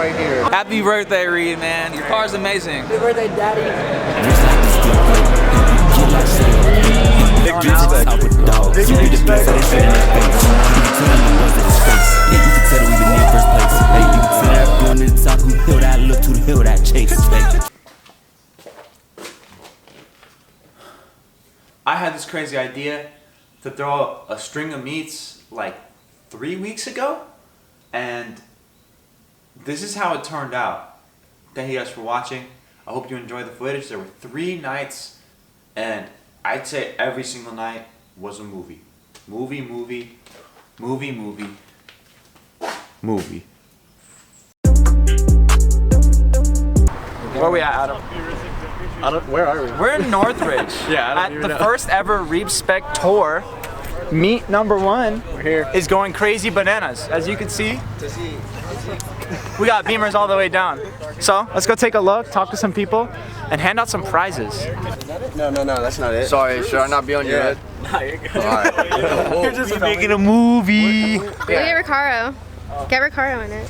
right here. Happy birthday, Reed, man. Your car's amazing. Happy birthday, Daddy. Big respect. Big respect. I had this crazy idea to throw a string of meets like 3 weeks ago, and this is how it turned out. Thank you guys for watching. I hope you enjoyed the footage. There were 3 nights, and I'd say every single night was a movie. Movie. Where are we at, Adam? Where are we? We're in Northridge. Yeah, at the first ever Reebspec tour. Meet number 1 We're here. is going crazy bananas. As you can see, we got beamers all the way down. So let's go take a look, talk to some people, and hand out some prizes. No, that's not it. Sorry, should I not be on your head? No, you're good. Alright. You're just making a movie. Look at Recaro. Get Recaro in it.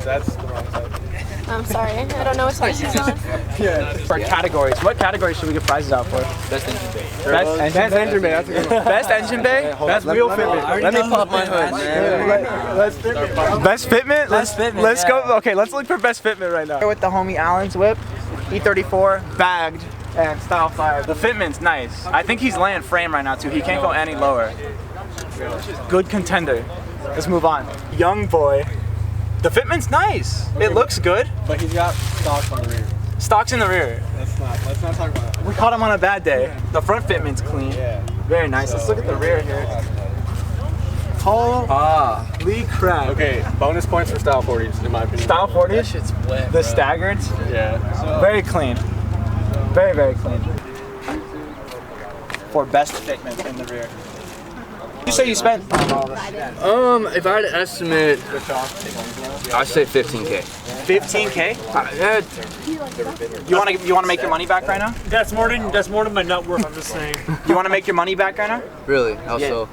That's the wrong side. I'm sorry. I don't know what side she's on. Yeah. For categories, what categories should we get prizes out for? Best engine bay. Best engine bay. That's a good one. Best engine bay. Best wheel fitment. Let me pop my hood, man. Best fitment. Let's go. Okay, let's look for best fitment right now. Here with the homie Allen's whip, E34 bagged and style 5. The fitment's nice. I think he's laying frame right now too. He can't go any lower. Good contender. Let's move on. Young boy. The fitment's nice. It looks good. But he's got stocks on the rear. Stocks in the rear. Let's not talk about that. We caught him on a bad day. The front fitment's clean. Yeah. Very nice. Let's look at the rear here. Holy crap. Okay, bonus points for style 40s in my opinion. Style 40? That shit's wet. The staggered. Yeah. Very clean. Very, very clean. For best fitment in the rear. You say you spent? If I had to estimate, I'd say 15K. 15K? You want to make your money back right now? That's more than my net worth. I'm just saying. You want to make your money back right now? Really? How so?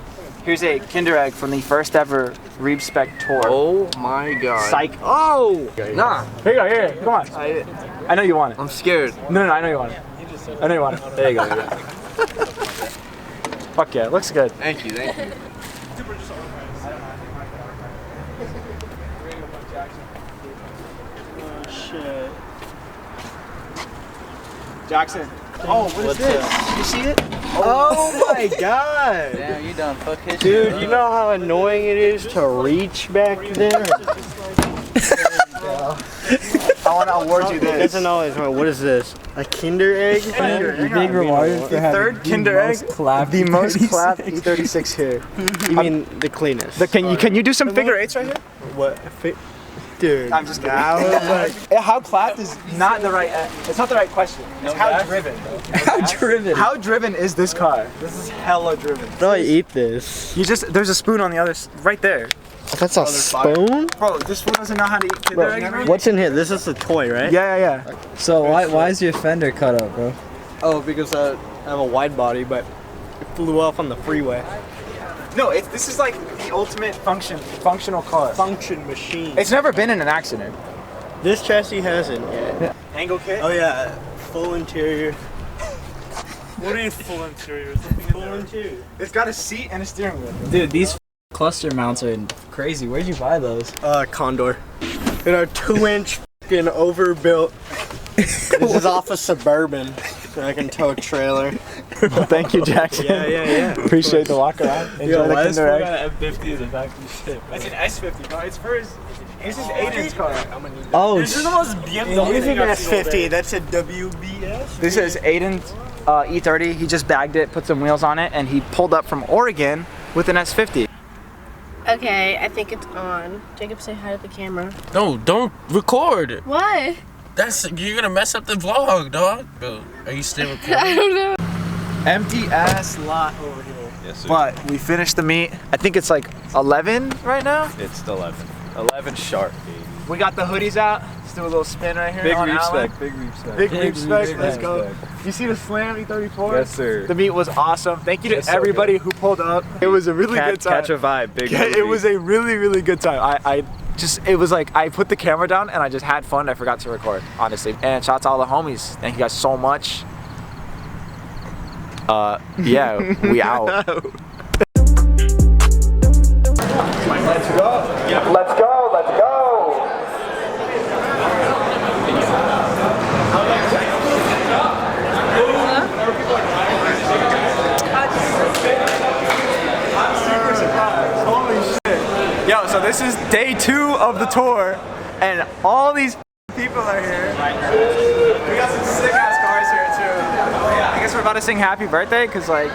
Here's a Kinder Egg from the first ever Reebspec tour. Oh my god. Psych. Oh! Nah. Here you go. Here. Come on. I know you want it. I'm scared. No, I know you want it. I know you want it. There you go. Fuck yeah, it looks good. Thank you. Oh shit. Jackson. Oh, what is this? You see it? Oh my god! Damn, you done fuck his Dude, you know how annoying it is to reach back there? I want to award you this. Doesn't always. What is this? A Kinder Egg? You big reward for having third Kinder Egg. The most clapped E36 here. You mean the cleanest? Can you do some figure eights right here? What? Dude. I'm just kidding. How clapped is not the right. It's not the right question. It's how driven. How driven? How driven is this car? This is hella driven. How do I eat this? There's a spoon on the other, right there. That's a spoon? Bro, this fool doesn't know how to eat Kinder Eggs, bro. What's in here? This is a toy, right? Yeah. So why is your fender cut up, bro? Oh, because I have a wide body, but it flew off on the freeway. No, this is like the ultimate functional car. Function machine. It's never been in an accident. This chassis hasn't yet. Angle kit? Oh yeah, full interior. What do you full interior? Full interior. It's got a seat and a steering wheel. Dude, these cluster mounts are crazy. Where'd you buy those? Condor. In a 2-inch fucking overbuilt. This is off a Suburban. So I can tow a trailer. Well, thank you, Jackson. Yeah. Appreciate the walk around. Enjoy the Kinder Egg. F50 is a vacuum shit. It's an S50, bro. It's for his Aiden's car. Oh, This is the most BMW This is thing an I've seen all day. S50. That's a WBS. This is Aiden's E30. He just bagged it, put some wheels on it, and he pulled up from Oregon with an S50. Okay, I think it's on. Jacob, say hi to the camera. No, don't record. What? You're gonna mess up the vlog, dog. Bro, are you still recording? I don't know. Empty ass lot over here. Yes, sir. But we finished the meet. I think it's like 11 right now. It's 11. 11 sharp, baby. We got the hoodies out. Let's do a little spin right here. Big on Allen. respect, big respect. Big respect. Let's go. You see the Slam E34? Yes, sir. The meet was awesome. Thank you to Yes, so everybody who pulled up. It was a really good time. Catch a vibe, big Yeah, it was a really, really good time. it was like I put the camera down and I just had fun. I forgot to record, honestly. And shout out to all the homies. Thank you guys so much. Yeah, we out. Let's go. Let's go. Let's go. Yo, so this is day 2 of the tour, and all these people are here. We got some sick ass cars here too. I guess we're about to sing happy birthday because like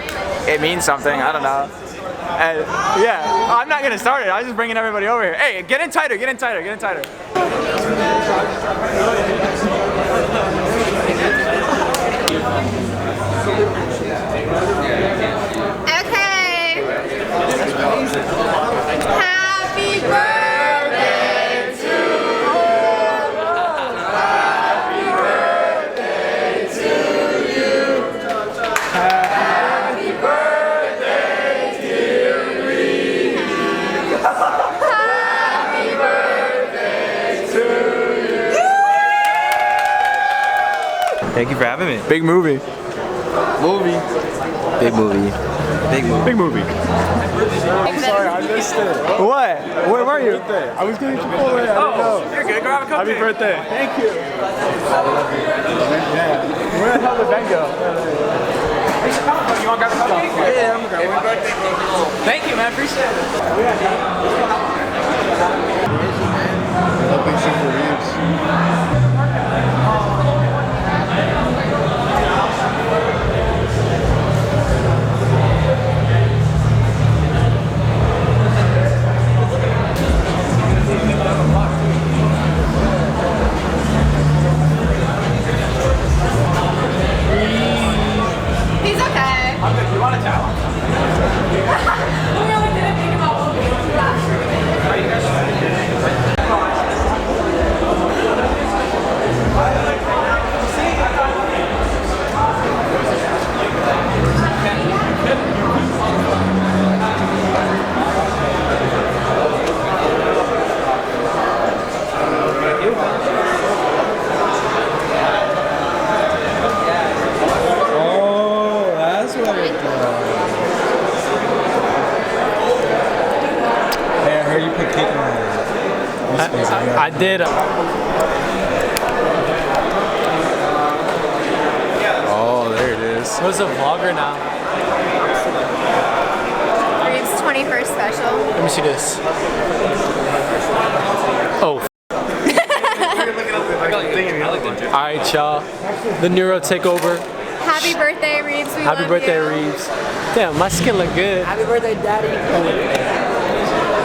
it means something. I don't know. And yeah, I'm not gonna start it. I was just bringing everybody over here. Hey, get in tighter, get in tighter, get in tighter. Okay. Happy birthday to you. Happy birthday to you. Happy birthday, dear Reed. Happy birthday to you. Thank you for having me. Big movie. Big movie. Big movie. I'm sorry, I missed it. What? Where were you? I was getting Chipotle. I didn't know. You're good. Grab a cup. Happy birthday. Thank you. Where the hell did Ben go? You want to grab a cupcake? Yeah, I'm going. Thank you, man. Appreciate it. Helping Super Reeves. He's okay. You want a towel? We really didn't think about what we were doing last year. I did. Oh, there it is. What's a vlogger now? Reeves 21st special. Let me see this. Oh. Alright, y'all. The Neuro takeover. Happy birthday, Reeves. We Happy love birthday, you. Reeves. Damn, my skin look good. Happy birthday, Daddy.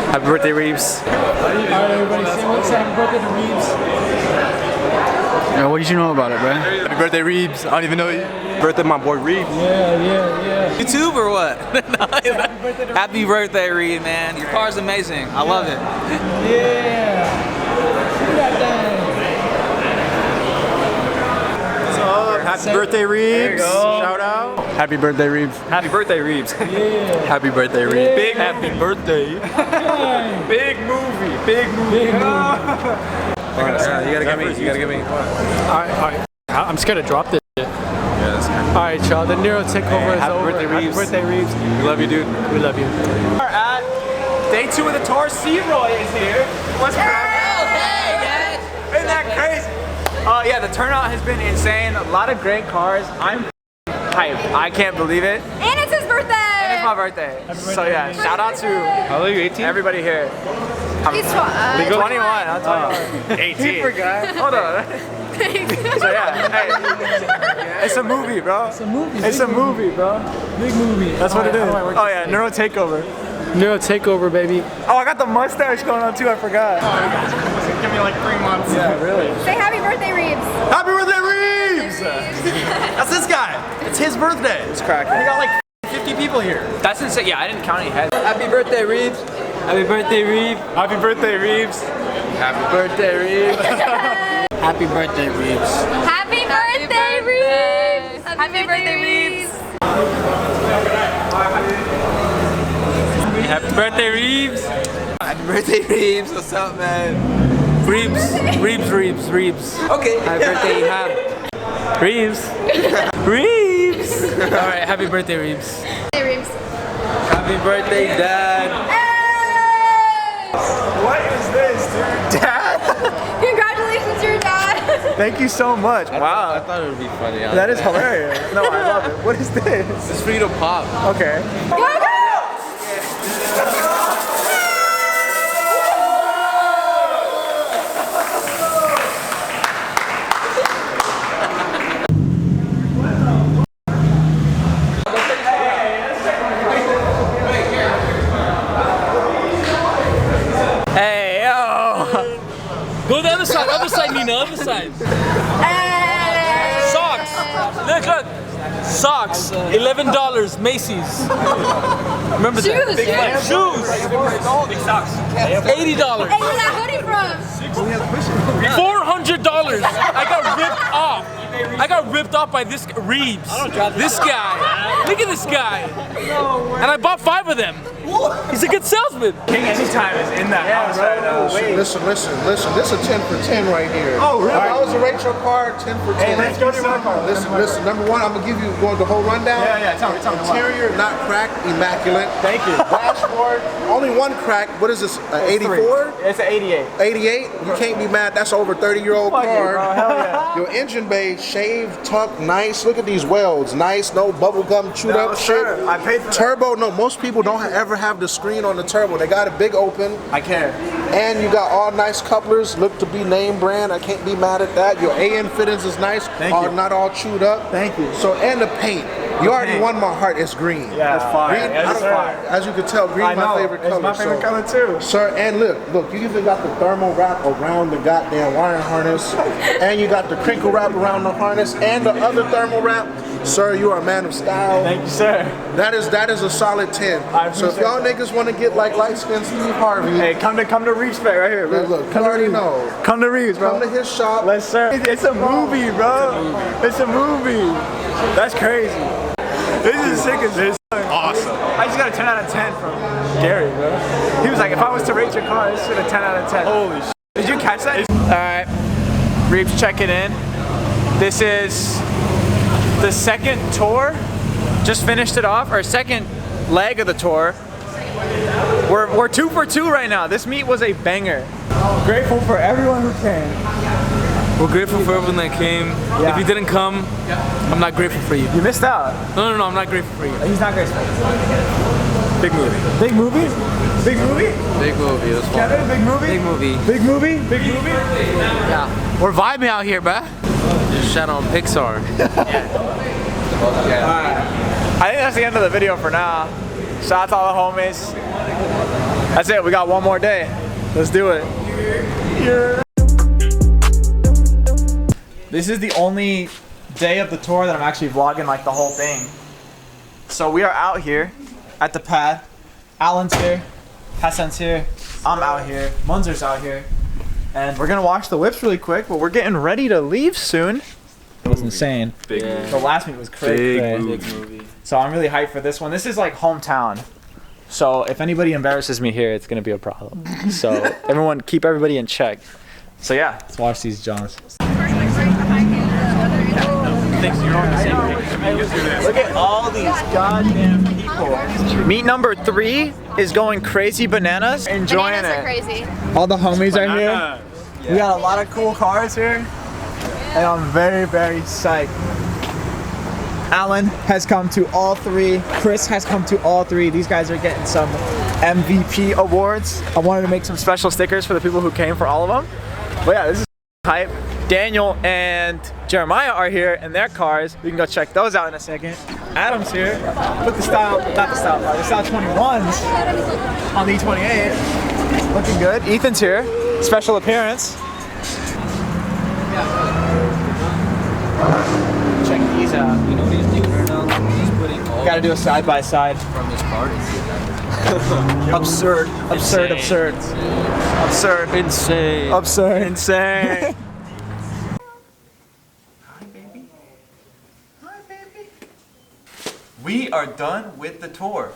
Happy birthday, Reeves. Alright, everybody, say what's happy birthday to Reeves. Yeah, what did you know about it, bro? Happy birthday, Reeves. I don't even know you. Birthday, my boy Reeves. Yeah. YouTube or what? Happy birthday, Reed, man. Your car's amazing. I love it. Yeah. What's up? Happy birthday, Reeves. Shout out. Happy birthday, Reeves. Happy birthday, Reeves. Happy birthday, Reeves. Big happy birthday. Big movie. Big movie. Yeah, you gotta get me. Alright. I'm scared to drop this shit. Yeah, that's kind of. Alright, y'all. The Neuro takeover is happy over. birthday, Reeves. Happy birthday, Reeves. We love you, dude. We love you. We're at day 2 of the tour. C-Roy is here. What's cracking? Isn't that crazy? Yeah, the turnout has been insane. A lot of great cars. I'm hyped. I can't believe it. And it's his birthday. And it's my birthday. So yeah, shout out to How old are you, 18? everybody here. He's 21. I'm 21. 18. Hold on. So yeah, hey, it's a movie, bro. It's a movie, bro. Big movie. That's what it is. Oh yeah, Neuro Takeover. Neuro takeover, baby. Oh, I got the mustache going on too. I forgot. Give me like 3 months. Yeah, really. Say happy birthday, Reeves. Happy birthday, Reeves. That's this guy. It's his birthday. It's cracking. We got like 50 people here. That's insane. Yeah, I didn't count any heads. Happy birthday, Reeves. Happy birthday, Reeves. Happy birthday, Reeves. Happy birthday, Reeves. Happy birthday, Reeves. Happy birthday, Reeves. Happy birthday, Reeves. Happy birthday, Reeves. Happy birthday, Reebs. What's up, man? Reebs. Okay. Happy birthday, Hab. Reebs. Alright, happy birthday, Reebs. Hey, Reebs. Happy birthday, Dad. What is this, dude? Dad? Congratulations, your dad. Thank you so much. Wow. I thought it would be funny. That is hilarious. No, I love it. What is this? It's for you to pop. Okay. Go, go! Hey, yo. Go to the other side, Nina, other side. Socks. Look. Socks. $11, Macy's. Remember that? Shoes. Big money. Shoes. Big socks. $80. Hey, where's that hoodie from? $400. I got ripped off by this Reebs. This guy. Look at this guy. And I bought 5 of them. He's a good salesman. King Anytime is in that house right now. Listen. This is a 10 for 10 right here. Oh, really? If I was to rate your car, 10 for 10. Hey, let's go to my car. Listen. Number one, I'm gonna give you the whole rundown. Yeah. Tell me. Interior, not cracked, immaculate. Thank you. Dashboard, only one crack. What is this? 84? It's an 88. 88? You can't be mad. That's an over 30-year-old Fuck car. it, bro. Hell yeah. Your engine bay, shaved, tucked, nice. Look at these welds. Nice, no bubble gum chewed up shit. Sure. I paid for that. Turbo, no, most people don't ever have the screen on the turbo. They got a big open. I care. And you got all nice couplers, look to be name brand. I can't be mad at that. Your AN fittings is nice. Thank you. Not all chewed up. Thank you. So, and the paint. You already won my heart. It's green. Yeah, that's fire. Green, That's fire. as you can tell, green my favorite color. It's my favorite color too. Sir, and look, you even got the thermal wrap around the goddamn wiring harness, and you got the crinkle wrap around the harness, and the other thermal wrap. Sir, you are a man of style. Thank you, sir. That is a solid 10. So if y'all niggas want to get like light-skinned Steve Harvey, Hey, come to Reebs Bay right here, bro. look, you already know. Come to Reebs, bro. Come to his shop. Let's sir. It's a movie, bro. It's a movie. That's crazy. This is sick as this. Awesome. I just got a 10 out of 10 from Gary, bro. He was like, if I was to rate your car, this is a 10 out of 10. Holy shit. Did you catch that? Alright. Reebs checking in. This is the second tour. Just finished it off. Our second leg of the tour. We're 2 for 2 right now. This meet was a banger. Grateful for everyone who came. We're grateful for everyone that came. Yeah. If you didn't come, I'm not grateful for you. You missed out. No, I'm not grateful for you. He's not grateful. Big movie. Big movie? Big movie? Big movie. It was fun. Kevin, big movie? Big movie. Big movie? Big movie? Yeah. We're vibing out here, bruh. Just shot on Pixar. I think that's the end of the video for now. Shout out to all the homies. That's it. We got one more day. Let's do it. This is the only day of the tour that I'm actually vlogging like the whole thing. So we are out here at the pad. Alan's here, Hassan's here, I'm out here, Munzer's out here. And we're gonna wash the whips really quick, but we're getting ready to leave soon. It was insane. Big movie. The last meet was crazy. Big movie. So I'm really hyped for this one. This is like hometown. So if anybody embarrasses me here, it's gonna be a problem. So everyone, keep everybody in check. So yeah, let's watch these Johns. Look at all these goddamn people. Meet number 3 is going crazy bananas. Enjoying Bananas it. are crazy. All the homies are here. We got a lot of cool cars here. And I'm very, very psyched. Alan has come to all 3. Chris has come to all 3. These guys are getting some MVP awards. I wanted to make some special stickers for the people who came for all of them. But yeah, this is hype. Daniel and Jeremiah are here in their cars. We can go check those out in a second. Adam's here with the style, not the style car, the style 21s on the E28. Looking good. Ethan's here, special appearance. Check these out. You know what he's doing right now? He's putting all Gotta do a side by side. from this car and see that. Absurd, absurd, absurd. Absurd. Insane. Absurd. Insane. We are done with the tour.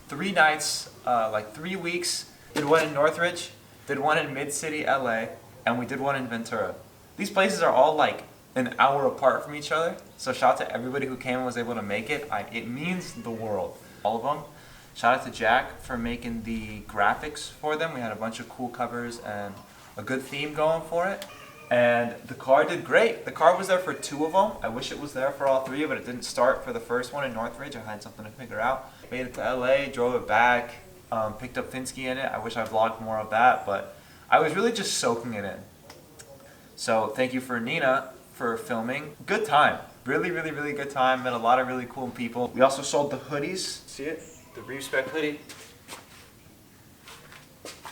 3 nights, like 3 weeks, did one in Northridge, did one in Mid-City, LA, and we did one in Ventura. These places are all like an hour apart from each other, so shout out to everybody who came and was able to make it. It means the world, all of them. Shout out to Jack for making the graphics for them. We had a bunch of cool covers and a good theme going for it. And the car did great. The car was there for 2 of them. I wish it was there for all 3, but it didn't start for the first one in Northridge. I had something to figure out. Made it to LA, drove it back, picked up Finsky in it. I wish I vlogged more of that, but I was really just soaking it in. So thank you for Nina for filming. Good time. Really, really, really good time. Met a lot of really cool people. We also sold the hoodies. See it? The Reebs Spec hoodie.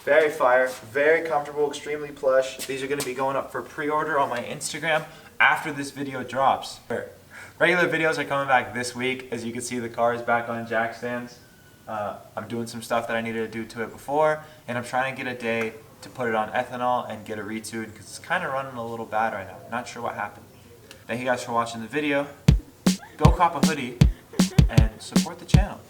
Very fire, very comfortable, extremely plush. These are going to be going up for pre-order on my Instagram after this video drops. Regular videos are coming back this week. As you can see, the car is back on jack stands. I'm doing some stuff that I needed to do to it before, and I'm trying to get a day to put it on ethanol and get a retune because it's kind of running a little bad right now. Not sure what happened. Thank you guys for watching the video. Go cop a hoodie and support the channel.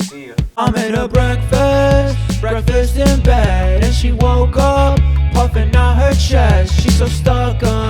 See ya. I made her breakfast in bed, and she woke up puffing out her chest. She's so stuck on